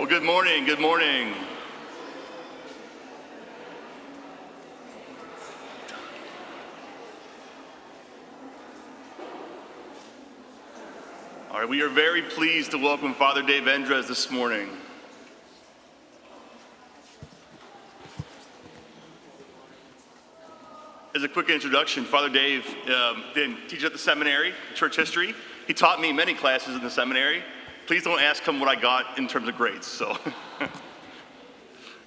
Well, good morning, good morning. All right, we are very pleased to welcome Father David Endres this morning. As a quick introduction, Father Dave didn't teach at the seminary, church history. He taught me many classes in the seminary. Please don't ask him what I got in terms of grades. So,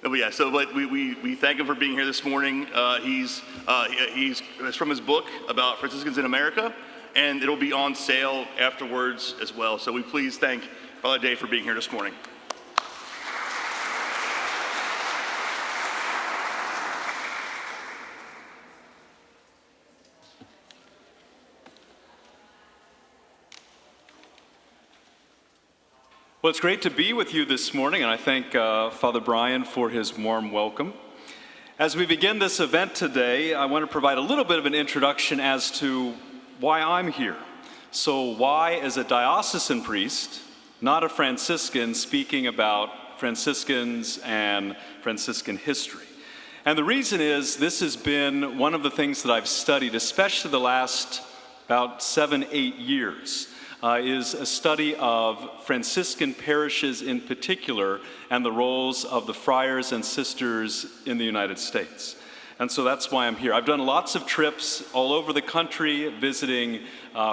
but we thank him for being here this morning. It's from his book about Franciscans in America, and it'll be on sale afterwards as well. So we please thank Father Dave for being here this morning. Well, it's great to be with you this morning, and I thank Father Brian for his warm welcome. As we begin this event today, I want to provide a little bit of an introduction as to why I'm here. So why, as a diocesan priest, not a Franciscan, speaking about Franciscans and Franciscan history? And the reason is this has been one of the things that I've studied, especially the last about 7-8 years. Is a study of Franciscan parishes in particular and the roles of the friars and sisters in the United States. And so that's why I'm here. I've done lots of trips all over the country visiting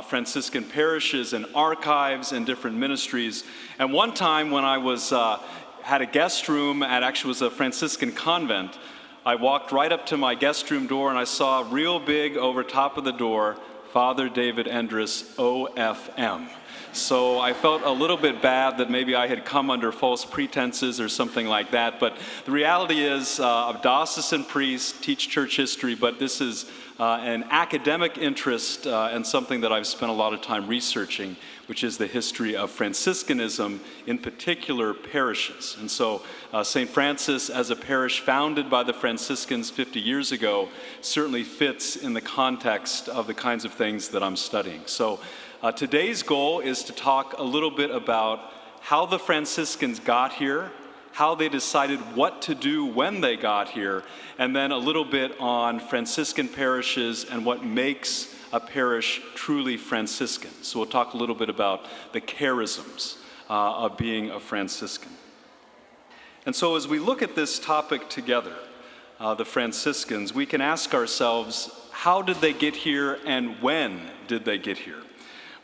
Franciscan parishes and archives and different ministries. And one time when I had a guest room at actually was a Franciscan convent, I walked right up to my guest room door and I saw real big over top of the door, Father David Endres, OFM. So I felt a little bit bad that maybe I had come under false pretenses or something like that. But the reality is, a diocesan priest, teach church history, but this is an academic interest and something that I've spent a lot of time researching, which is the history of Franciscanism, in particular parishes. And so St. Francis, as a parish founded by the Franciscans 50 years ago, certainly fits in the context of the kinds of things that I'm studying. So today's goal is to talk a little bit about how the Franciscans got here, how they decided what to do when they got here, and then a little bit on Franciscan parishes and what makes a parish truly Franciscan. So we'll talk a little bit about the charisms of being a Franciscan. And so as we look at this topic together, the Franciscans, we can ask ourselves, how did they get here and when did they get here?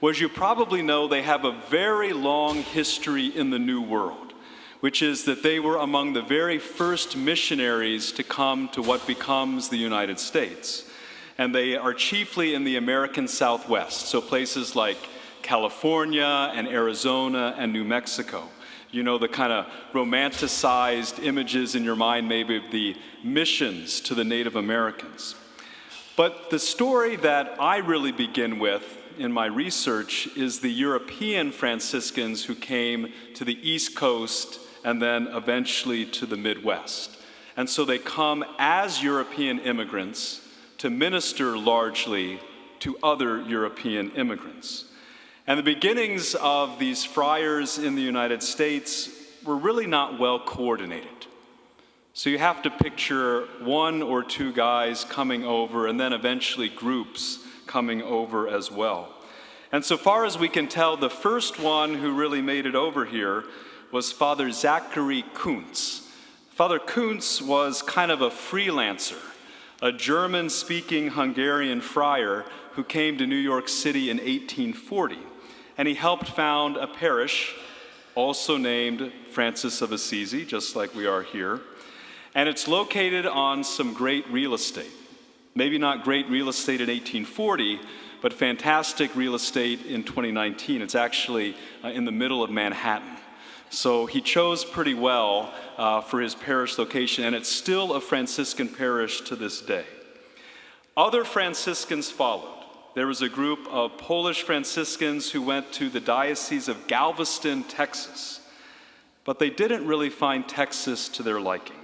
Well, as you probably know, they have a very long history in the New World, which is that they were among the very first missionaries to come to what becomes the United States. And they are chiefly in the American Southwest, so places like California and Arizona and New Mexico. You know, the kind of romanticized images in your mind maybe of the missions to the Native Americans. But the story that I really begin with in my research is the European Franciscans who came to the East Coast and then eventually to the Midwest. And so they come as European immigrants to minister largely to other European immigrants. And the beginnings of these friars in the United States were really not well coordinated. So you have to picture one or two guys coming over and then eventually groups coming over as well. And so far as we can tell, the first one who really made it over here was Father Zachary Kuntz. Father Kuntz was kind of a freelancer, a German-speaking Hungarian friar who came to New York City in 1840. And he helped found a parish, also named Francis of Assisi, just like we are here. And it's located on some great real estate. Maybe not great real estate in 1840, but fantastic real estate in 2019. It's actually in the middle of Manhattan. So he chose pretty well for his parish location, and it's still a Franciscan parish to this day. Other Franciscans followed. There was a group of Polish Franciscans who went to the Diocese of Galveston, Texas. But they didn't really find Texas to their liking.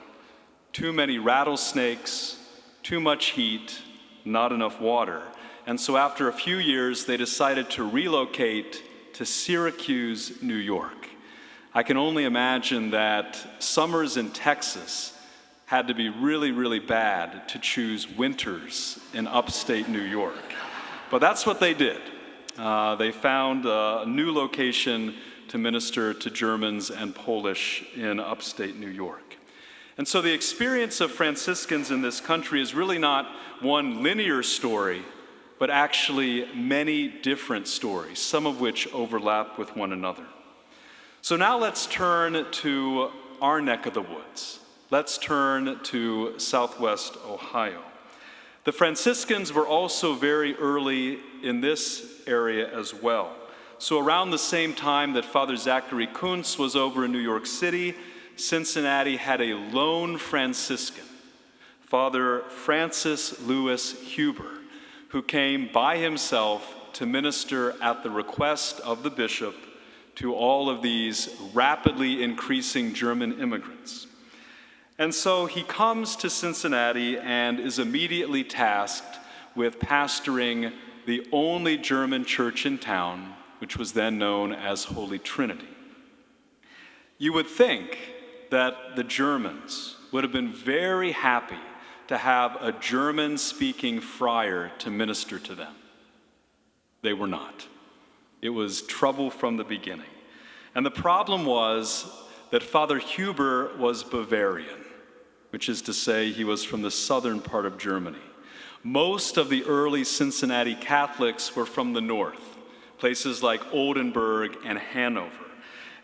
Too many rattlesnakes, too much heat, not enough water. And so after a few years, they decided to relocate to Syracuse, New York. I can only imagine that summers in Texas had to be really, really bad to choose winters in upstate New York. But that's what they did. They found a new location to minister to Germans and Polish in upstate New York. And so the experience of Franciscans in this country is really not one linear story, but actually many different stories, some of which overlap with one another. So now let's turn to our neck of the woods. Let's turn to Southwest Ohio. The Franciscans were also very early in this area as well. So around the same time that Father Zachary Kuntz was over in New York City, Cincinnati had a lone Franciscan, Father Francis Louis Huber, who came by himself to minister at the request of the bishop to all of these rapidly increasing German immigrants. And so he comes to Cincinnati and is immediately tasked with pastoring the only German church in town, which was then known as Holy Trinity. You would think that the Germans would have been very happy to have a German-speaking friar to minister to them. They were not. It was trouble from the beginning. And the problem was that Father Huber was Bavarian, which is to say he was from the southern part of Germany. Most of the early Cincinnati Catholics were from the north, places like Oldenburg and Hanover.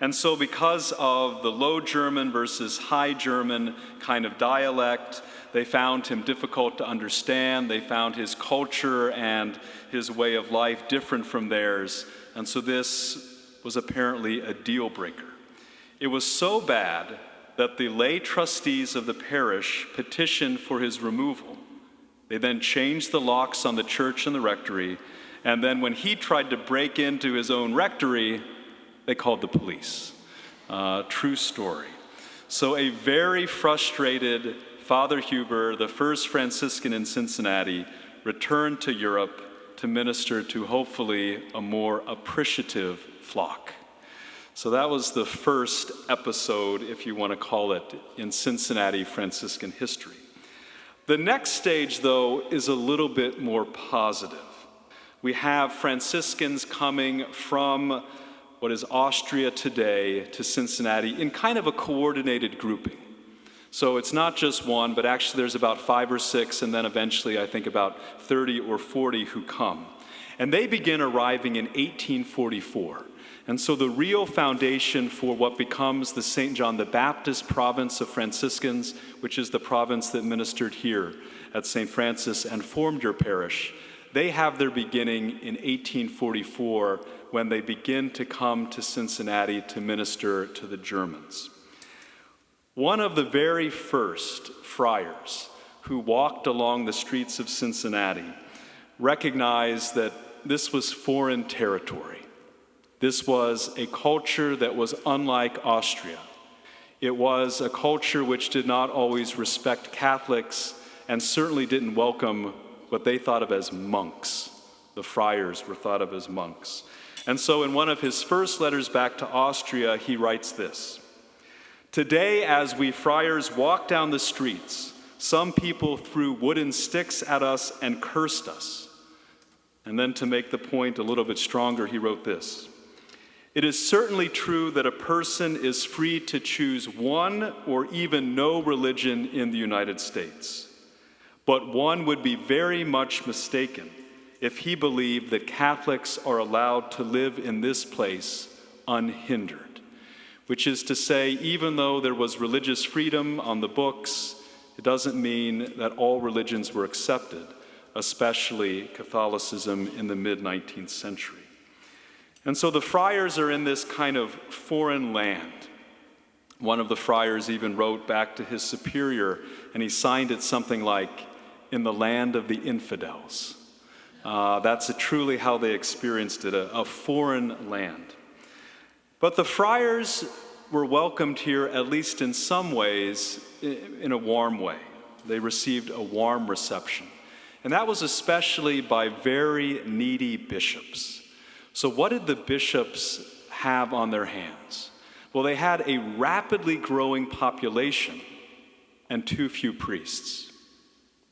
And so because of the Low German versus High German kind of dialect, they found him difficult to understand. They found his culture and his way of life different from theirs. And so this was apparently a deal breaker. It was so bad that the lay trustees of the parish petitioned for his removal. They then changed the locks on the church and the rectory, and then when he tried to break into his own rectory, they called the police. True story. So a very frustrated Father Huber, the first Franciscan in Cincinnati, returned to Europe to minister to hopefully a more appreciative flock. So that was the first episode, if you want to call it, in Cincinnati Franciscan history. The next stage, though, is a little bit more positive. We have Franciscans coming from what is Austria today to Cincinnati in kind of a coordinated grouping. So it's not just one, but actually there's about 5 or 6, and then eventually I think about 30 or 40 who come. And they begin arriving in 1844. And so the real foundation for what becomes the St. John the Baptist province of Franciscans, which is the province that ministered here at St. Francis and formed your parish, they have their beginning in 1844 when they begin to come to Cincinnati to minister to the Germans. One of the very first friars who walked along the streets of Cincinnati recognized that this was foreign territory. This was a culture that was unlike Austria. It was a culture which did not always respect Catholics and certainly didn't welcome what they thought of as monks. The friars were thought of as monks. And so in one of his first letters back to Austria, he writes this: "Today, as we friars walked down the streets, some people threw wooden sticks at us and cursed us." And then to make the point a little bit stronger, he wrote this: "It is certainly true that a person is free to choose one or even no religion in the United States. But one would be very much mistaken if he believed that Catholics are allowed to live in this place unhindered." Which is to say, even though there was religious freedom on the books, it doesn't mean that all religions were accepted, especially Catholicism in the mid-19th century. And so the friars are in this kind of foreign land. One of the friars even wrote back to his superior, and he signed it something like, "In the land of the infidels." That's truly how they experienced it, a foreign land. But the friars were welcomed here, at least in some ways, in a warm way. They received a warm reception. And that was especially by very needy bishops. So what did the bishops have on their hands? Well, they had a rapidly growing population and too few priests.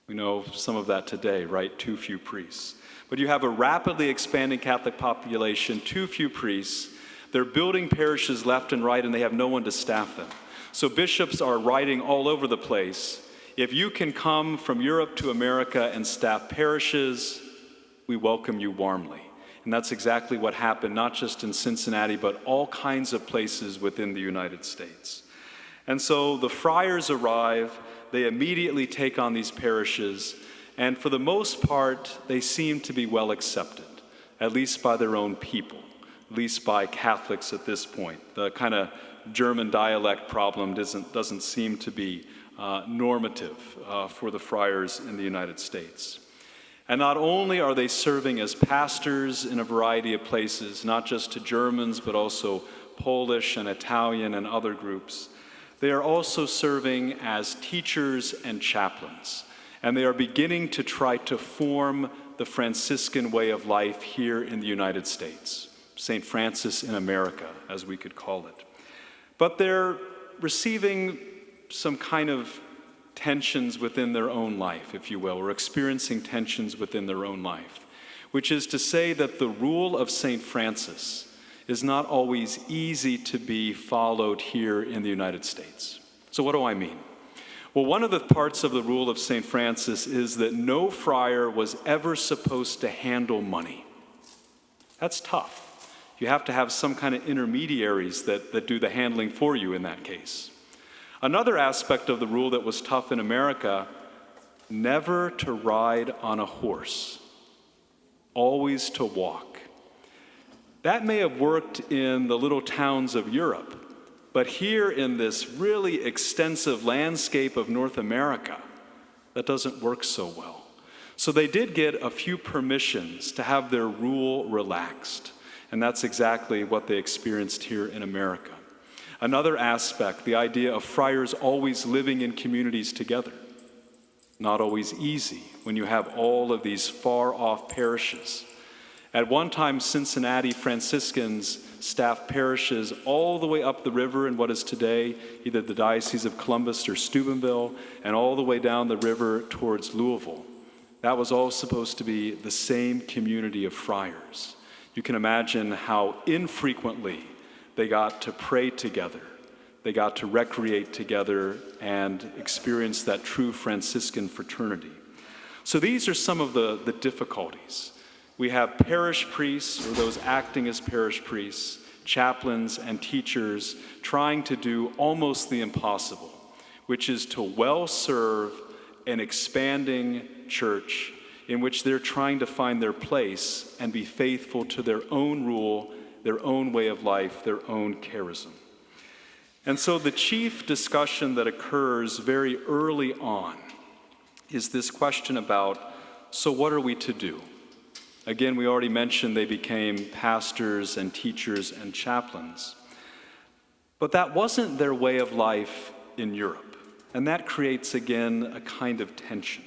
We know some of that today, right? Too few priests. But you have a rapidly expanding Catholic population, too few priests. They're building parishes left and right, and they have no one to staff them. So bishops are writing all over the place. If you can come from Europe to America and staff parishes, we welcome you warmly. And that's exactly what happened, not just in Cincinnati, but all kinds of places within the United States. And so the friars arrive, they immediately take on these parishes, and for the most part, they seem to be well accepted, at least by their own people, at least by Catholics at this point. The kind of German dialect problem doesn't seem to be normative for the friars in the United States. And not only are they serving as pastors in a variety of places, not just to Germans, but also Polish and Italian and other groups, they are also serving as teachers and chaplains. And they are beginning to try to form the Franciscan way of life here in the United States, St. Francis in America, as we could call it. But they're receiving some kind of tensions within their own life, if you will, or experiencing tensions within their own life, which is to say that the rule of St. Francis is not always easy to be followed here in the United States. So what do I mean? Well, one of the parts of the rule of St. Francis is that no friar was ever supposed to handle money. That's tough. You have to have some kind of intermediaries that do the handling for you in that case. Another aspect of the rule that was tough in America, never to ride on a horse, always to walk. That may have worked in the little towns of Europe, but here in this really extensive landscape of North America, that doesn't work so well. So they did get a few permissions to have their rule relaxed, and that's exactly what they experienced here in America. Another aspect, the idea of friars always living in communities together. Not always easy when you have all of these far-off parishes. At one time, Cincinnati Franciscans staffed parishes all the way up the river in what is today either the Diocese of Columbus or Steubenville, and all the way down the river towards Louisville. That was all supposed to be the same community of friars. You can imagine how infrequently they got to pray together. They got to recreate together and experience that true Franciscan fraternity. So these are some of the difficulties. We have parish priests, or those acting as parish priests, chaplains and teachers trying to do almost the impossible, which is to well serve an expanding church in which they're trying to find their place and be faithful to their own rule, their own way of life, their own charism. And so the chief discussion that occurs very early on is this question about, so what are we to do? Again, we already mentioned they became pastors and teachers and chaplains. But that wasn't their way of life in Europe. And that creates, again, a kind of tension.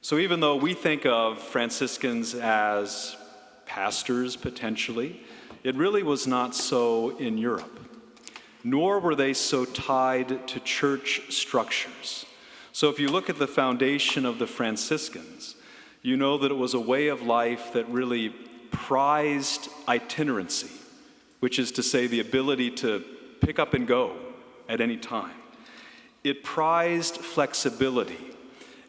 So even though we think of Franciscans as pastors, potentially, it really was not so in Europe. Nor were they so tied to church structures. So if you look at the foundation of the Franciscans, you know that it was a way of life that really prized itinerancy, which is to say the ability to pick up and go at any time. It prized flexibility.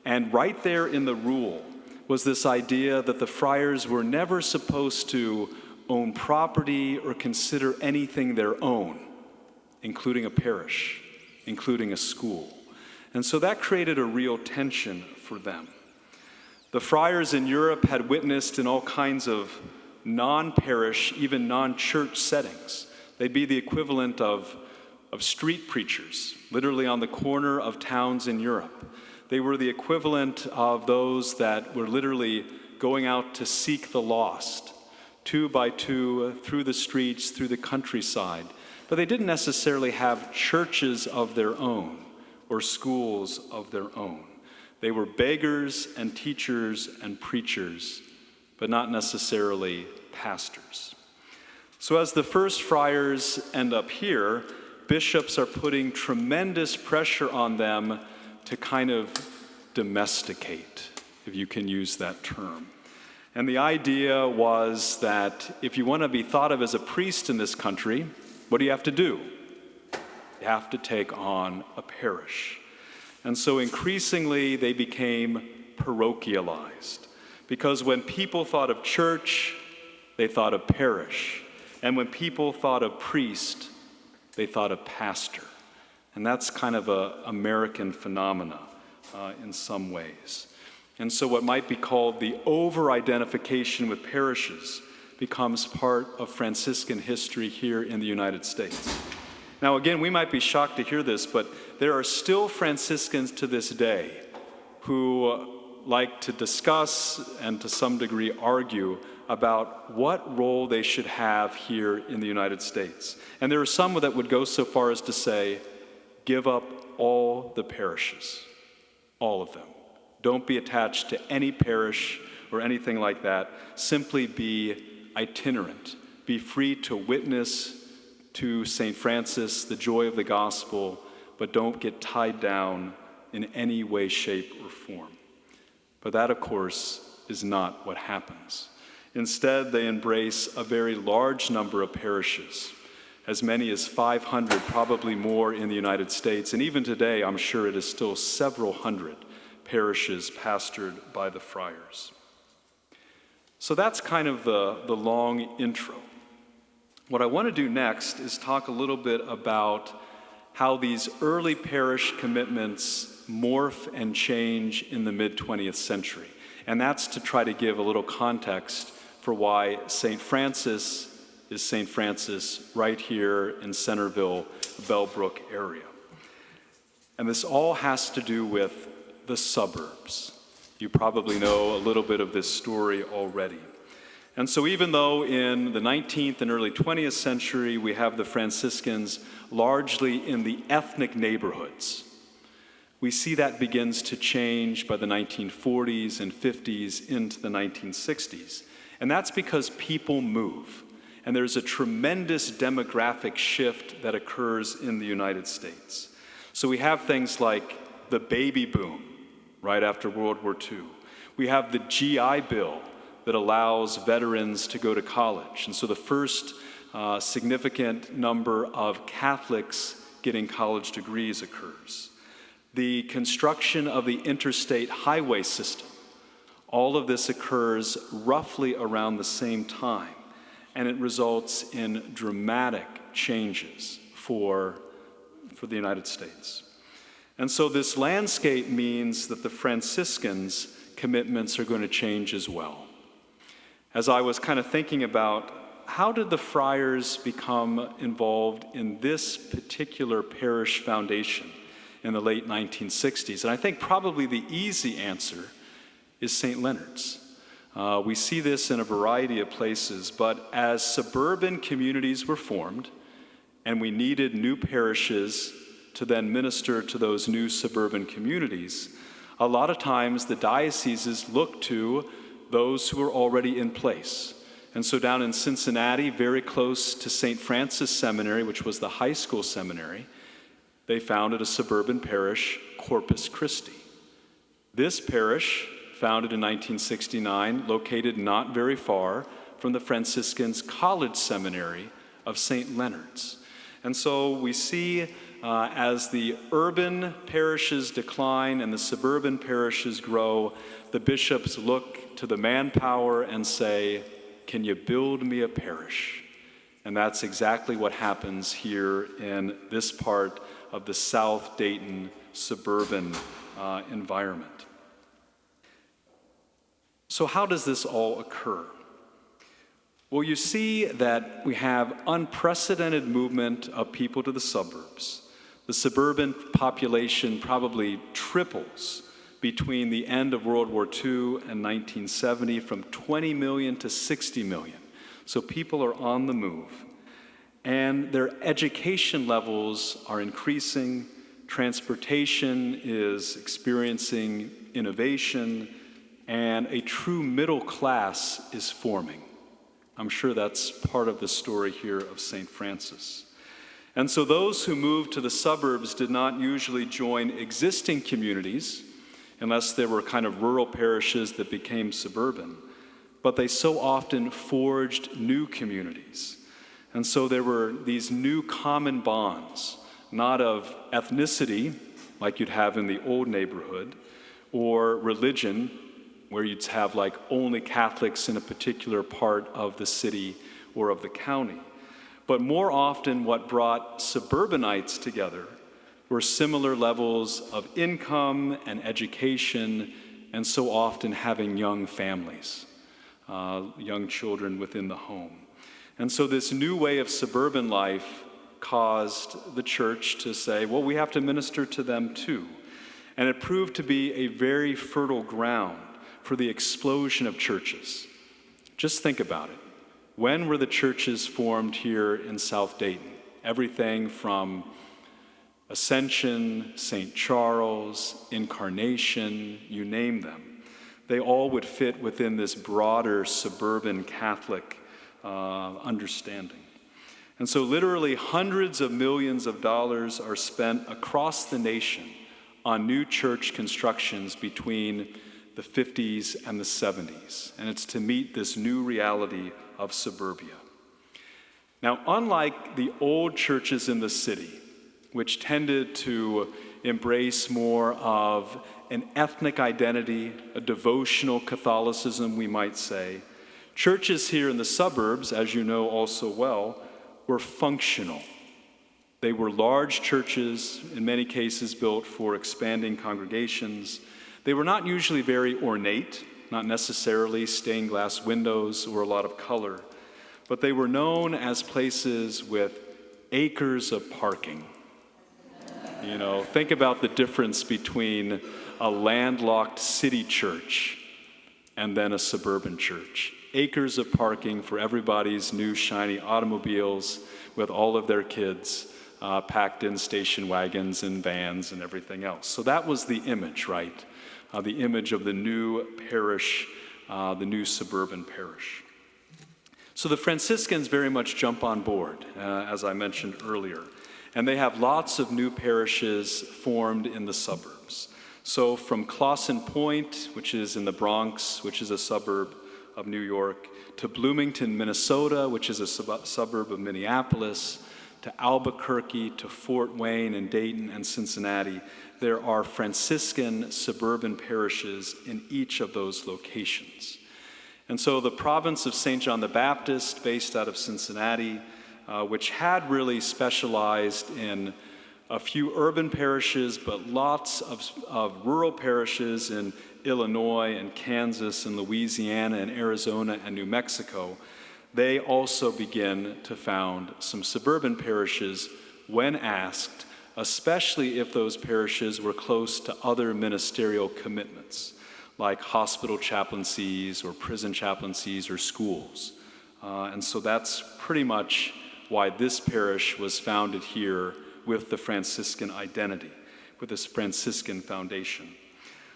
And right there in the rule was this idea that the friars were never supposed to own property or consider anything their own, including a parish, including a school. And so that created a real tension for them. The friars in Europe had witnessed in all kinds of non-parish, even non-church settings. They'd be the equivalent of street preachers, literally on the corner of towns in Europe. They were the equivalent of those that were literally going out to seek the lost, 2 by 2, through the streets, through the countryside. But they didn't necessarily have churches of their own or schools of their own. They were beggars and teachers and preachers, but not necessarily pastors. So as the first friars end up here, bishops are putting tremendous pressure on them to kind of domesticate, if you can use that term. And the idea was that if you want to be thought of as a priest in this country, what do you have to do? You have to take on a parish. And so increasingly they became parochialized, because when people thought of church, they thought of parish. And when people thought of priest, they thought of pastor. And that's kind of an American phenomena in some ways. And so what might be called the over-identification with parishes becomes part of Franciscan history here in the United States. Now again, we might be shocked to hear this, but there are still Franciscans to this day who like to discuss and to some degree argue about what role they should have here in the United States. And there are some that would go so far as to say, give up all the parishes, all of them. Don't be attached to any parish or anything like that. Simply be itinerant. Be free to witness to St. Francis, the joy of the gospel, but don't get tied down in any way, shape, or form. But that, of course, is not what happens. Instead, they embrace a very large number of parishes, as many as 500, probably more in the United States. And even today, I'm sure it is still several hundred parishes pastored by the friars. So that's kind of the long intro. What I want to do next is talk a little bit about how these early parish commitments morph and change in the mid-20th century. And that's to try to give a little context for why St. Francis is St. Francis right here in Centerville, Bellbrook area. And this all has to do with the suburbs. You probably know a little bit of this story already. And so even though in the 19th and early 20th century we have the Franciscans largely in the ethnic neighborhoods, we see that begins to change by the 1940s and 50s into the 1960s. And that's because people move. And there's a tremendous demographic shift that occurs in the United States. So we have things like the baby boom right after World War II. We have the GI Bill that allows veterans to go to college. And so the first significant number of Catholics getting college degrees occurs. The construction of the interstate highway system. All of this occurs roughly around the same time, and it results in dramatic changes for the United States. And so this landscape means that the Franciscans' commitments are going to change as well. As I was kind of thinking about how did the friars become involved in this particular parish foundation in the late 1960s, and I think probably the easy answer is St. Leonard's. We see this in a variety of places, but as suburban communities were formed and we needed new parishes to then minister to those new suburban communities, a lot of times the dioceses looked to those who were already in place. And so down in Cincinnati, very close to St. Francis Seminary, which was the high school seminary, they founded a suburban parish, Corpus Christi. This parish, founded in 1969, located not very far from the Franciscans' College Seminary of St. Leonard's. And so we see as the urban parishes decline and the suburban parishes grow, the bishops look to the manpower and say, can you build me a parish? And that's exactly what happens here in this part of the South Dayton suburban environment. So how does this all occur? Well, you see that we have unprecedented movement of people to the suburbs. The suburban population probably triples between the end of World War II and 1970, from 20 million to 60 million. So people are on the move. And their education levels are increasing. Transportation is experiencing innovation, and a true middle class is forming. I'm sure that's part of the story here of St. Francis. And so those who moved to the suburbs did not usually join existing communities unless there were kind of rural parishes that became suburban, but they so often forged new communities. And so there were these new common bonds, not of ethnicity, like you'd have in the old neighborhood, or religion, where you'd have like only Catholics in a particular part of the city or of the county. But more often what brought suburbanites together were similar levels of income and education, and so often having young families, young children within the home. And so this new way of suburban life caused the church to say, well, we have to minister to them too. And it proved to be a very fertile ground for the explosion of churches. Just think about it. When were the churches formed here in South Dayton? Everything from Ascension, St. Charles, Incarnation, you name them. They all would fit within this broader suburban Catholic understanding. And so literally hundreds of millions of dollars are spent across the nation on new church constructions between the 50s and the 70s. And it's to meet this new reality of suburbia. Now, unlike the old churches in the city, which tended to embrace more of an ethnic identity, a devotional Catholicism, we might say, churches here in the suburbs, as you know also well, were functional. They were large churches, in many cases built for expanding congregations. They were not usually very ornate, not necessarily stained glass windows or a lot of color, but they were known as places with acres of parking. You know, think about the difference between a landlocked city church and then a suburban church. Acres of parking for everybody's new shiny automobiles with all of their kids packed in station wagons and vans and everything else. So that was the image, right? The image of the new parish, the new suburban parish. So the Franciscans very much jump on board, as I mentioned earlier, and they have lots of new parishes formed in the suburbs. So from Clawson Point, which is in the Bronx, which is a suburb of New York, to Bloomington, Minnesota, which is a suburb of Minneapolis, to Albuquerque, to Fort Wayne and Dayton and Cincinnati, there are Franciscan suburban parishes in each of those locations. And so the province of St. John the Baptist, based out of Cincinnati, which had really specialized in a few urban parishes, but lots of rural parishes in Illinois and Kansas and Louisiana and Arizona and New Mexico, they also begin to found some suburban parishes when asked, especially if those parishes were close to other ministerial commitments, like hospital chaplaincies or prison chaplaincies or schools. And so that's pretty much why this parish was founded here with the Franciscan identity, with this Franciscan foundation.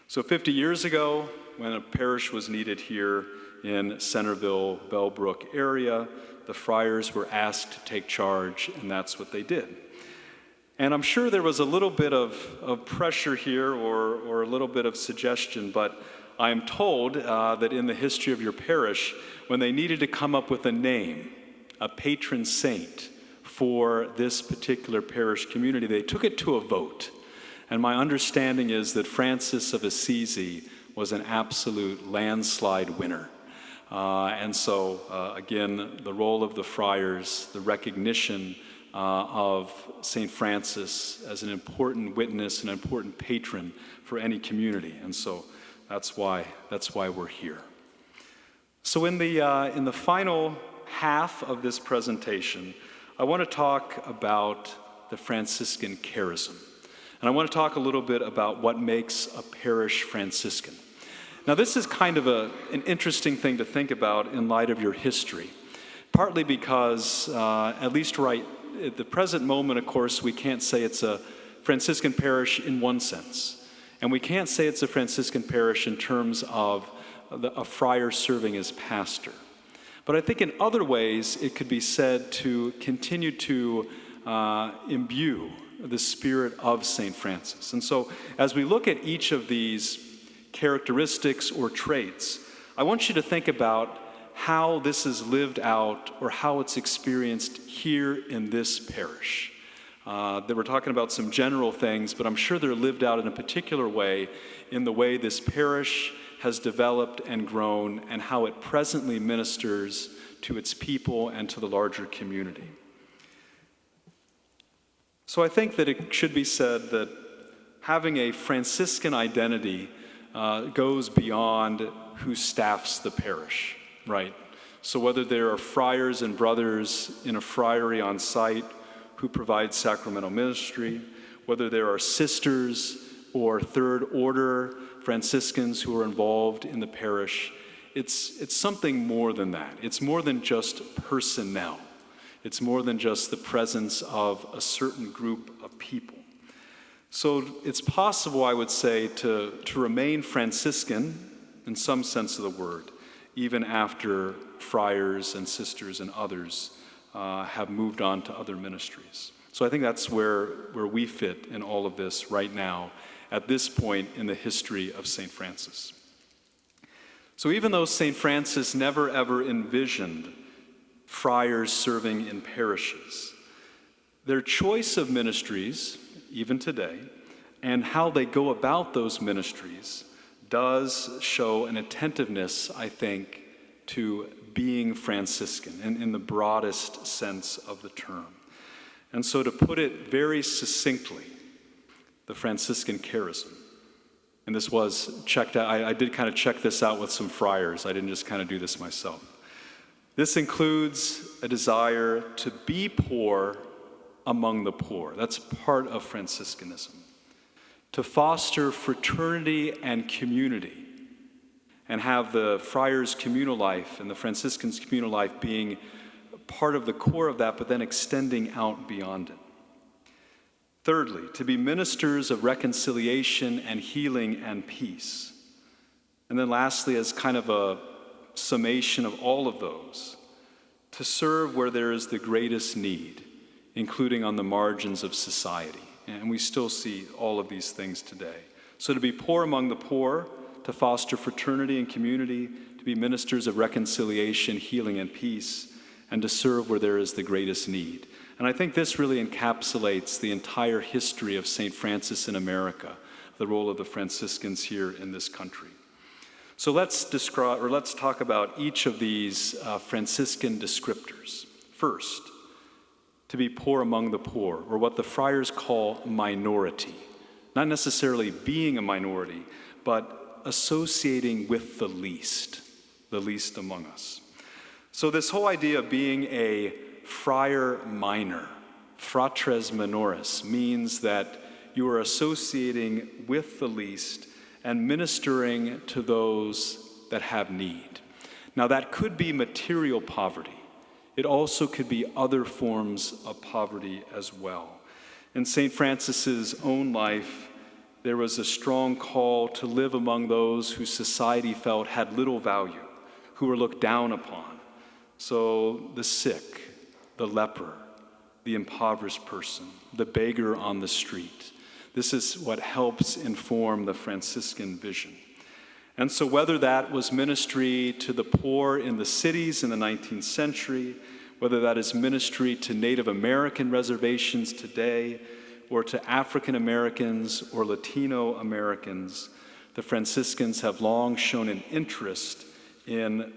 So 50 years ago, when a parish was needed here in Centerville, Bellbrook area, the friars were asked to take charge, and that's what they did. And I'm sure there was a little bit of pressure here or a little bit of suggestion, but I'm told that in the history of your parish, when they needed to come up with a name, a patron saint for this particular parish community, they took it to a vote. And my understanding is that Francis of Assisi was an absolute landslide winner. And so, again, the role of the friars, the recognition of St. Francis as an important witness, an important patron for any community. And so that's why we're here. So in the final half of this presentation, I want to talk about the Franciscan charism. And I want to talk a little bit about what makes a parish Franciscan. Now, this is kind of an interesting thing to think about in light of your history, partly because, at least right at the present moment, of course, we can't say it's a Franciscan parish in one sense. And we can't say it's a Franciscan parish in terms of a friar serving as pastor. But I think in other ways, it could be said to continue to imbue the spirit of St. Francis. And so as we look at each of these characteristics or traits, I want you to think about how this is lived out or how it's experienced here in this parish. That we're talking about some general things, but I'm sure they're lived out in a particular way in the way this parish has developed and grown and how it presently ministers to its people and to the larger community. So I think that it should be said that having a Franciscan identity goes beyond who staffs the parish, right? So whether there are friars and brothers in a friary on site who provide sacramental ministry, whether there are sisters or third order Franciscans who are involved in the parish, it's something more than that. It's more than just personnel. It's more than just the presence of a certain group of people. So it's possible, I would say, to remain Franciscan in some sense of the word, even after friars and sisters and others have moved on to other ministries. So I think that's where we fit in all of this right now, at this point in the history of St. Francis. So even though St. Francis never ever envisioned friars serving in parishes, their choice of ministries, even today, and how they go about those ministries does show an attentiveness, I think, to being Franciscan in the broadest sense of the term. And so to put it very succinctly, the Franciscan charism, and this was checked out, I did kind of check this out with some friars, I didn't just kind of do this myself. This includes a desire to be poor among the poor. That's part of Franciscanism. To foster fraternity and community, and have the friars' communal life and the Franciscans' communal life being part of the core of that, but then extending out beyond it. Thirdly, to be ministers of reconciliation and healing and peace. And then lastly, as kind of a summation of all of those, to serve where there is the greatest need, including on the margins of society. And we still see all of these things today. So to be poor among the poor, to foster fraternity and community, to be ministers of reconciliation, healing, and peace, and to serve where there is the greatest need. And I think this really encapsulates the entire history of St. Francis in America, the role of the Franciscans here in this country. So let's talk about each of these Franciscan descriptors. First, to be poor among the poor, or what the friars call minority. Not necessarily being a minority, but associating with the least among us. So this whole idea of being a friar minor, fratres minoris, means that you are associating with the least and ministering to those that have need. Now that could be material poverty. It also could be other forms of poverty as well. In St. Francis's own life, there was a strong call to live among those whose society felt had little value, who were looked down upon. So the sick, the leper, the impoverished person, the beggar on the street. This is what helps inform the Franciscan vision. And so whether that was ministry to the poor in the cities in the 19th century, whether that is ministry to Native American reservations today, or to African Americans or Latino Americans, the Franciscans have long shown an interest in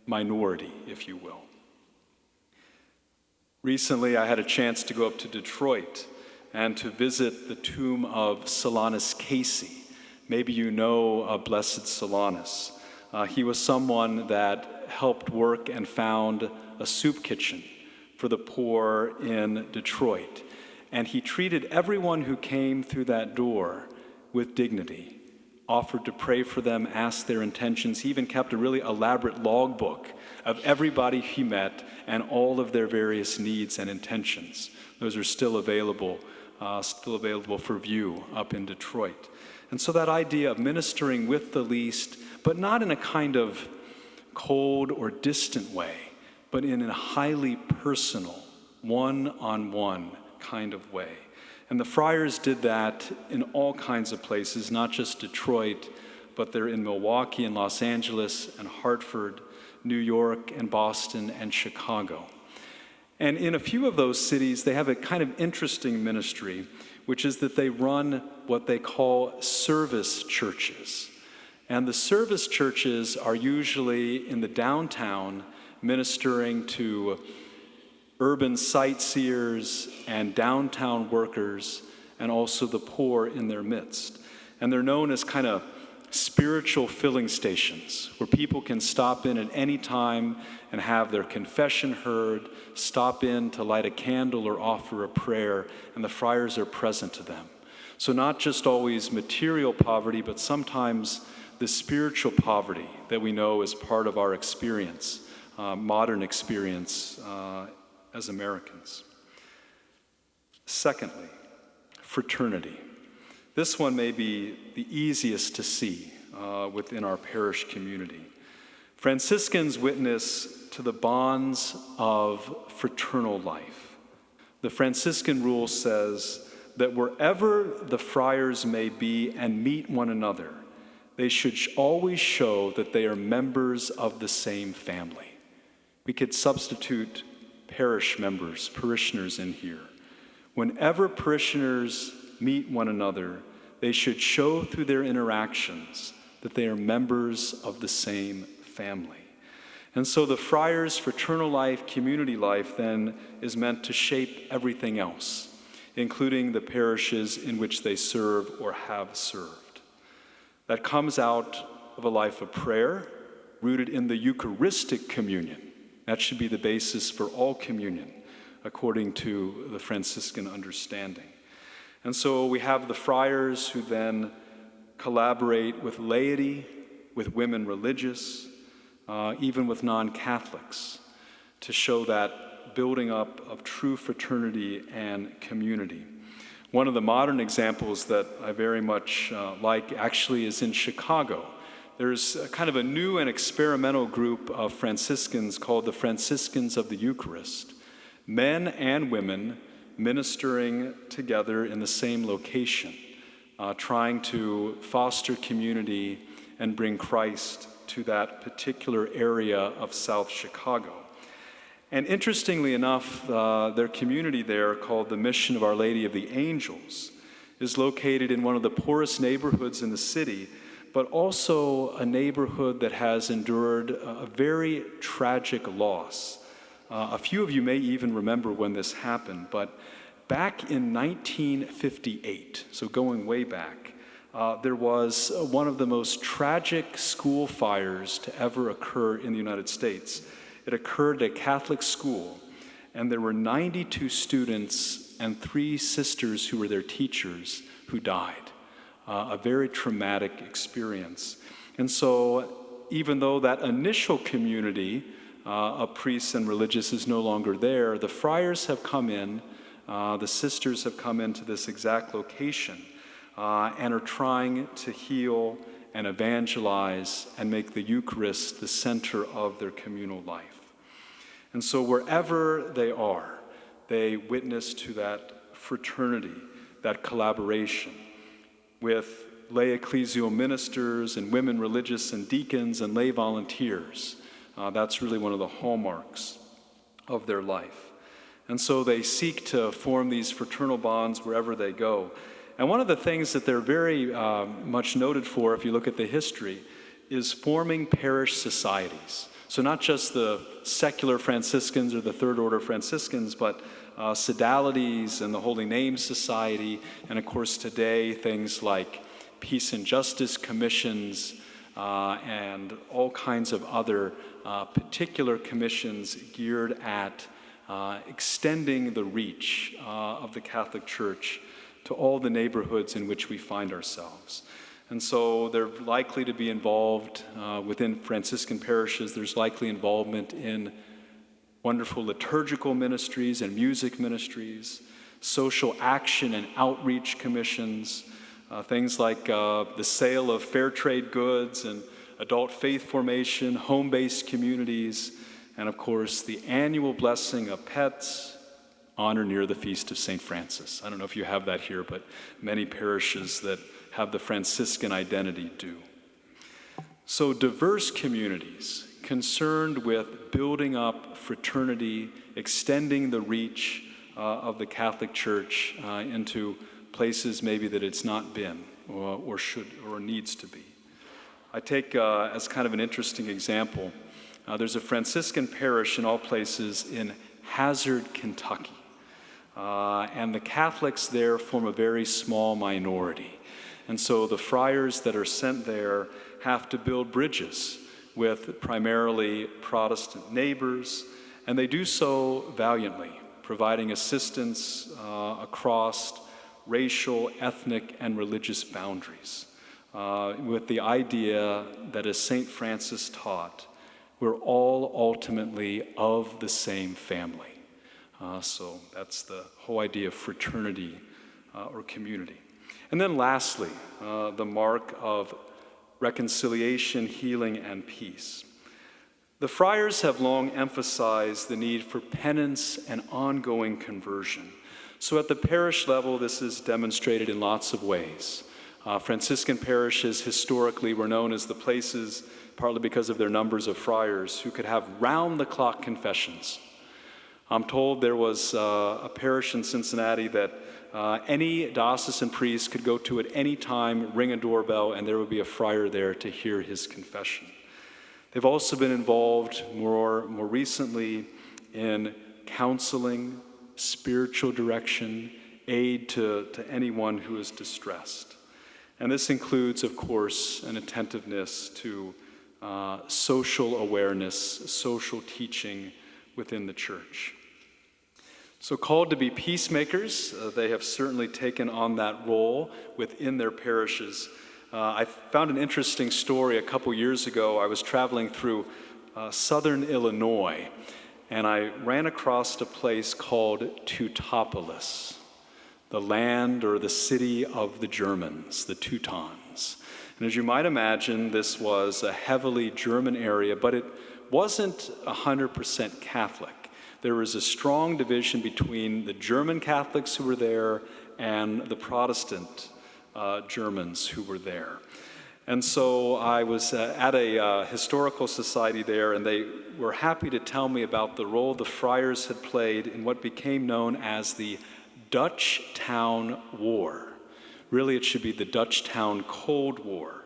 minority, if you will. Recently, I had a chance to go up to Detroit and to visit the tomb of Solanus Casey. Maybe you know Blessed Solanus. He was someone that helped work and found a soup kitchen for the poor in Detroit. And he treated everyone who came through that door with dignity, offered to pray for them, asked their intentions. He even kept a really elaborate logbook of everybody he met and all of their various needs and intentions. Those are still available for view up in Detroit. And so that idea of ministering with the least, but not in a kind of cold or distant way, but in a highly personal, one-on-one kind of way. And the Friars did that in all kinds of places, not just Detroit, but they're in Milwaukee and Los Angeles and Hartford, New York and Boston and Chicago. And in a few of those cities, they have a kind of interesting ministry, which is that they run what they call service churches. And the service churches are usually in the downtown, ministering to urban sightseers and downtown workers, and also the poor in their midst. And they're known as kind of spiritual filling stations, where people can stop in at any time and have their confession heard, stop in to light a candle or offer a prayer, and the friars are present to them. So not just always material poverty, but sometimes the spiritual poverty that we know is part of our experience, modern experience as Americans. Secondly, fraternity. This one may be the easiest to see within our parish community. Franciscans witness to the bonds of fraternal life. The Franciscan rule says that wherever the friars may be and meet one another, they should always show that they are members of the same family. We could substitute parish members, parishioners in here. Whenever parishioners meet one another, they should show through their interactions that they are members of the same family. And so the friars' fraternal life, community life, then is meant to shape everything else, including the parishes in which they serve or have served. That comes out of a life of prayer, rooted in the Eucharistic communion. That should be the basis for all communion, according to the Franciscan understanding. And so we have the friars who then collaborate with laity, with women religious, even with non-Catholics, to show that building up of true fraternity and community. One of the modern examples that I very much like actually is in Chicago. There's kind of a new and experimental group of Franciscans called the Franciscans of the Eucharist, men and women ministering together in the same location, trying to foster community and bring Christ to that particular area of South Chicago. And interestingly enough, their community there, called the Mission of Our Lady of the Angels, is located in one of the poorest neighborhoods in the city, but also a neighborhood that has endured a very tragic loss. A few of you may even remember when this happened, but back in 1958, so going way back, there was one of the most tragic school fires to ever occur in the United States. It occurred at a Catholic school, and there were 92 students and 3 sisters who were their teachers who died. A very traumatic experience. And so even though that initial community of priests and religious is no longer there, the friars have come in, the sisters have come into this exact location and are trying to heal and evangelize and make the Eucharist the center of their communal life. And so wherever they are, they witness to that fraternity, that collaboration with lay ecclesial ministers and women religious and deacons and lay volunteers. That's really one of the hallmarks of their life. And so they seek to form these fraternal bonds wherever they go. And one of the things that they're very much noted for, if you look at the history, is forming parish societies. So not just the secular Franciscans or the Third Order Franciscans, but sodalities and the Holy Name Society, and of course today things like Peace and Justice Commissions and all kinds of other particular commissions geared at extending the reach of the Catholic Church to all the neighborhoods in which we find ourselves. And so they're likely to be involved within Franciscan parishes. There's likely involvement in wonderful liturgical ministries and music ministries, social action and outreach commissions, things like the sale of fair trade goods and adult faith formation, home-based communities, and of course the annual blessing of pets on or near the feast of St. Francis. I don't know if you have that here, but many parishes that have the Franciscan identity do. So diverse communities concerned with building up fraternity, extending the reach of the Catholic Church into places maybe that it's not been or should or needs to be. I take as kind of an interesting example, there's a Franciscan parish in all places in Hazard, Kentucky. And the Catholics there form a very small minority. And so the friars that are sent there have to build bridges with primarily Protestant neighbors, and they do so valiantly, providing assistance across racial, ethnic, and religious boundaries, with the idea that, as St. Francis taught, we're all ultimately of the same family. So that's the whole idea of fraternity or community. And then lastly, the mark of reconciliation, healing, and peace. The friars have long emphasized the need for penance and ongoing conversion. So at the parish level, this is demonstrated in lots of ways. Franciscan parishes historically were known as the places, partly because of their numbers of friars, who could have round-the-clock confessions. I'm told there was a parish in Cincinnati that any diocesan priest could go to at any time, ring a doorbell, and there would be a friar there to hear his confession. They've also been involved more recently in counseling, spiritual direction, aid to anyone who is distressed. And this includes, of course, an attentiveness to social awareness, social teaching within the church. So called to be peacemakers, they have certainly taken on that role within their parishes. I found an interesting story a couple years ago. I was traveling through southern Illinois, and I ran across a place called Teutopolis, the land or the city of the Germans, the Teutons. And as you might imagine, this was a heavily German area, but it wasn't 100% Catholic. There was a strong division between the German Catholics who were there and the Protestant Germans who were there. And so I was at a historical society there, and they were happy to tell me about the role the friars had played in what became known as the Dutch Town War. Really, it should be the Dutch Town Cold War.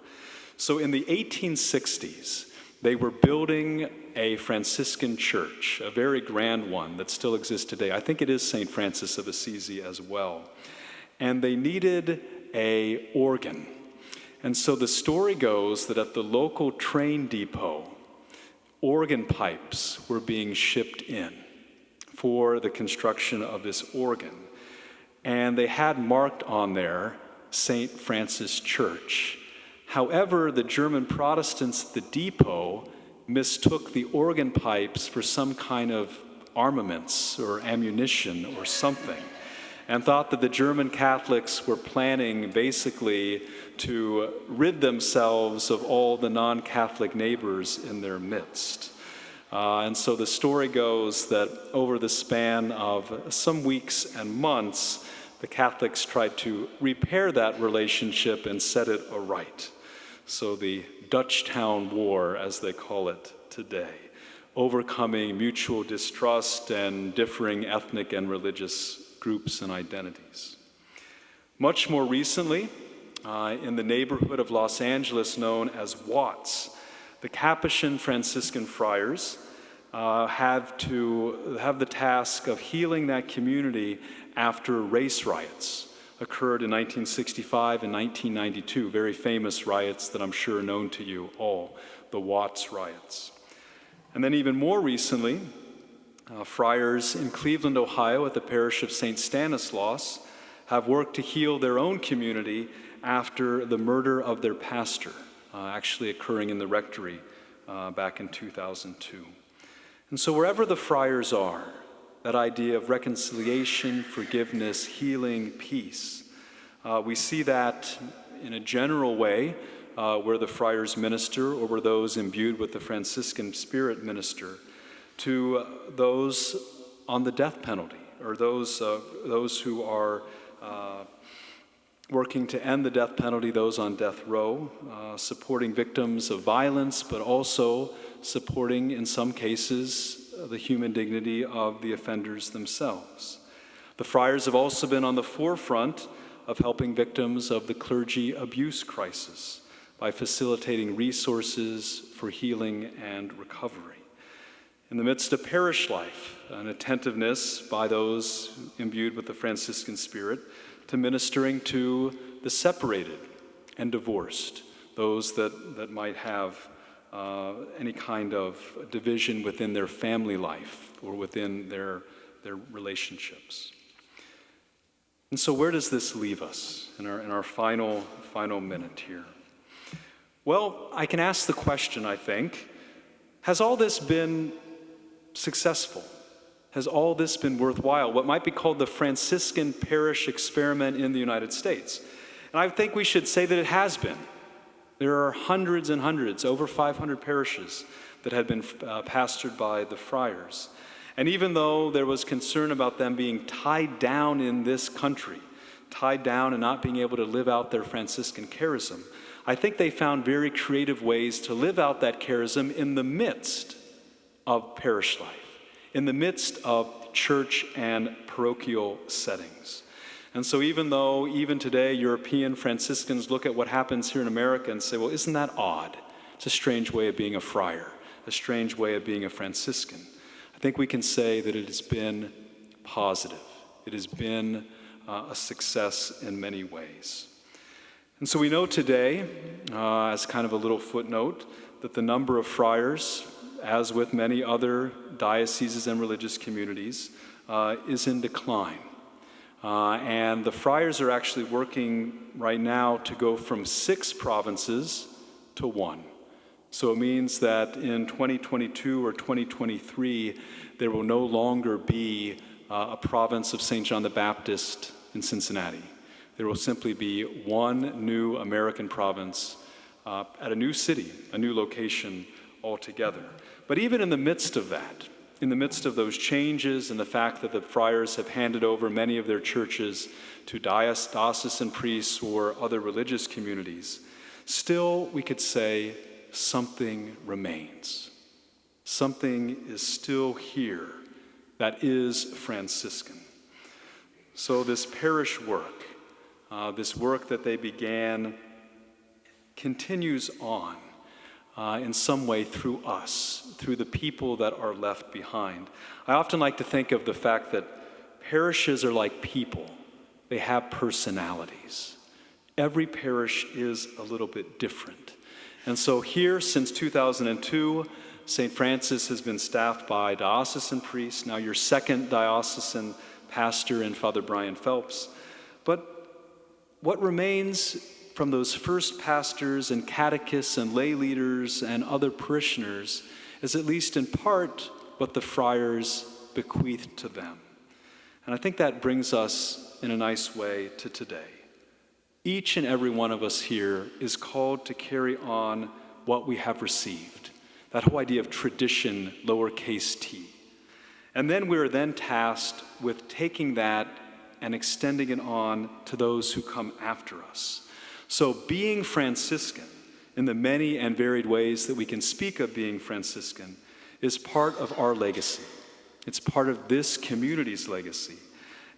So in the 1860s, they were building a Franciscan church, a very grand one that still exists today. I think it is St. Francis of Assisi as well. And they needed an organ. And so the story goes that at the local train depot, organ pipes were being shipped in for the construction of this organ. And they had marked on there St. Francis Church. However, the German Protestants at the depot mistook the organ pipes for some kind of armaments or ammunition or something, and thought that the German Catholics were planning basically to rid themselves of all the non-Catholic neighbors in their midst. And so the story goes that over the span of some weeks and months, the Catholics tried to repair that relationship and set it aright. So the Dutch Town War, as they call it today, overcoming mutual distrust and differing ethnic and religious groups and identities. Much more recently, in the neighborhood of Los Angeles known as Watts, the Capuchin Franciscan friars had to have the task of healing that community after race riots occurred in 1965 and 1992, very famous riots that I'm sure are known to you all, the Watts riots. And then even more recently, friars in Cleveland, Ohio at the parish of St. Stanislaus have worked to heal their own community after the murder of their pastor, actually occurring in the rectory back in 2002. And so wherever the friars are, that idea of reconciliation, forgiveness, healing, peace, we see that in a general way where the friars minister or where those imbued with the Franciscan spirit minister. to those on the death penalty, or those who are working to end the death penalty, those on death row, supporting victims of violence, but also supporting, in some cases, the human dignity of the offenders themselves. The friars have also been on the forefront of helping victims of the clergy abuse crisis by facilitating resources for healing and recovery. In the midst of parish life, an attentiveness by those imbued with the Franciscan spirit to ministering to the separated and divorced, those that might have any kind of division within their family life or within their relationships. And so where does this leave us in our final minute here? Well, I can ask the question, I think, has all this been successful? Has all this been worthwhile? What might be called the Franciscan parish experiment in the United States. And I think we should say that it has been. There are hundreds and hundreds, over 500 parishes that had been pastored by the friars. And even though there was concern about them being tied down in this country, tied down and not being able to live out their Franciscan charism, I think they found very creative ways to live out that charism in the midst of parish life, in the midst of church and parochial settings. And so even though even today European Franciscans look at what happens here in America and say, well, isn't that odd? It's a strange way of being a friar, a strange way of being a Franciscan. I think we can say that it has been positive. It has been a success in many ways. And so we know today, as kind of a little footnote, that the number of friars, as with many other dioceses and religious communities, is in decline. And the friars are actually working right now to go from 6 provinces to 1. So it means that in 2022 or 2023, there will no longer be a province of St. John the Baptist in Cincinnati. There will simply be one new American province at a new city, a new location altogether. But even in the midst of that, in the midst of those changes and the fact that the friars have handed over many of their churches to diocesan priests or other religious communities, still we could say something remains. Something is still here that is Franciscan. So this parish work, this work that they began, continues on in some way through us, through the people that are left behind. I often like to think of the fact that parishes are like people. They have personalities. Every parish is a little bit different. And so here, since 2002, St. Francis has been staffed by diocesan priests, now your second diocesan pastor in Father Brian Phelps. But what remains from those first pastors and catechists and lay leaders and other parishioners is at least in part what the friars bequeathed to them. And I think that brings us in a nice way to today. Each and every one of us here is called to carry on what we have received. That whole idea of tradition, lowercase t. And then we're then tasked with taking that and extending it on to those who come after us. So being Franciscan, in the many and varied ways that we can speak of being Franciscan, is part of our legacy. It's part of this community's legacy.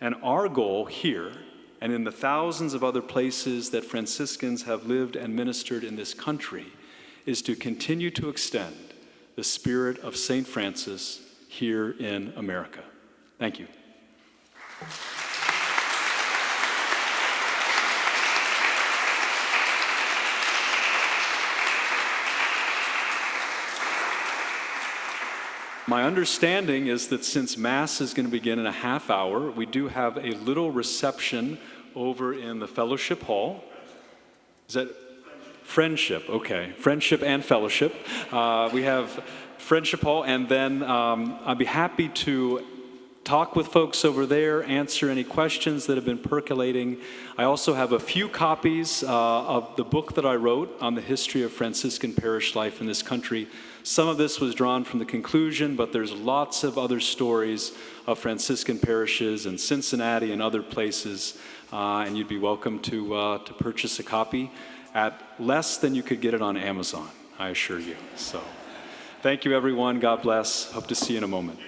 And our goal here, and in the thousands of other places that Franciscans have lived and ministered in this country, is to continue to extend the spirit of St. Francis here in America. Thank you. My understanding is that since Mass is going to begin in a half hour, we do have a little reception over in the Fellowship Hall. Is that Friendship? Okay, Friendship and Fellowship. We have Friendship Hall, and then I'd be happy to talk with folks over there, answer any questions that have been percolating. I also have a few copies of the book that I wrote on the history of Franciscan parish life in this country. Some of this was drawn from the conclusion, but there's lots of other stories of Franciscan parishes in Cincinnati and other places, and you'd be welcome to purchase a copy at less than you could get it on Amazon, I assure you. So, thank you, everyone. God bless. Hope to see you in a moment.